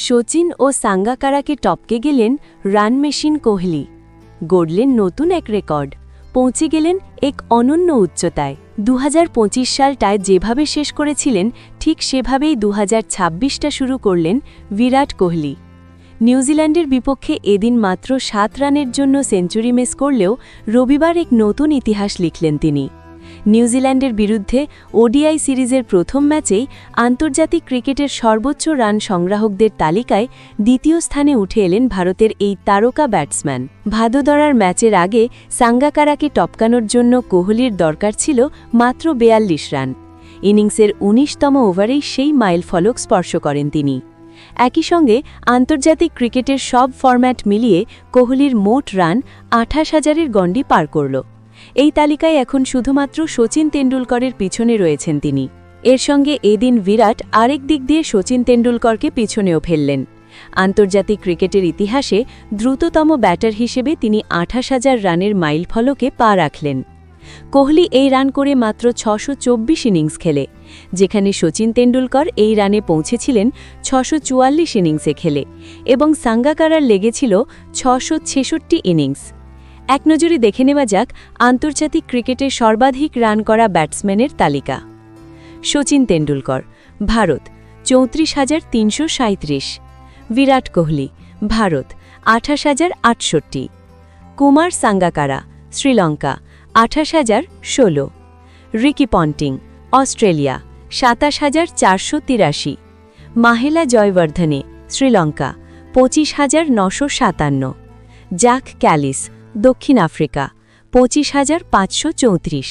শচীন ও সাঙ্গাকারাকে টপকে গেলেন run machine Kohli, গড়লেন নতুন এক রেকর্ড, পৌঁছে গেলেন এক অনন্য উচ্চতায়। 2025 সালটায় যেভাবে শেষ করেছিলেন ঠিক সেভাবেই 2026টা শুরু করলেন বিরাট কোহলি। নিউজিল্যান্ডের বিপক্ষে এদিন মাত্র 7 রানের জন্য সেঞ্চুরি মিস করলেও রবিবার এক নতুন ইতিহাস লিখলেন তিনি। নিউজিল্যান্ডের বিরুদ্ধে ওডিআই সিরিজের প্রথম ম্যাচেই আন্তর্জাতিক ক্রিকেটের সর্বোচ্চ রান সংগ্রাহকদের তালিকায় দ্বিতীয় স্থানে উঠে এলেন ভারতের এই তারকা ব্যাটসম্যান। ভাদোদরার ম্যাচের আগে সাঙ্গাকারাকে টপকানোর জন্য কোহলির দরকার ছিল মাত্র 42 রান। ইনিংসের 19তম ওভারেই সেই মাইলফলক স্পর্শ করেন তিনি। একই সঙ্গে আন্তর্জাতিক ক্রিকেটের সব ফরম্যাট মিলিয়ে কোহলির মোট রান 28,000-এর গণ্ডি পার করল। এই তালিকায় এখন শুধুমাত্র শচীন তেন্ডুলকরের পিছনে রয়েছেন তিনি। এর সঙ্গে এদিন বিরাট আরেক দিক দিয়ে শচীন তেন্ডুলকরকে পিছনেও ফেললেন। আন্তর্জাতিক ক্রিকেটের ইতিহাসে দ্রুততম ব্যাটার হিসেবে তিনি 28,000 রানের মাইলফলকে পা রাখলেন। কোহলি এই রান করে মাত্র 624 ইনিংস খেলে, যেখানে শচীন তেন্ডুলকর এই রানে পৌঁছেছিলেন 644 ইনিংসে খেলে এবং সাঙ্গাকারার লেগেছিল 666 ইনিংস। এক নজরে দেখে নেওয়া যাক আন্তর্জাতিক ক্রিকেটে সর্বাধিক রান করা ব্যাটসম্যানের তালিকা। Sachin Tendulkar, Bharat 34,337। Virat Kohli, Bharat 28,068। Kumar Sangakkara, Sri Lanka 28,016। Ricky Ponting, Australia 27,483। Mahela Jayawardene, Sri Lanka 25,957। Jacques Kallis, দক্ষিণ আফ্রিকা 25,534।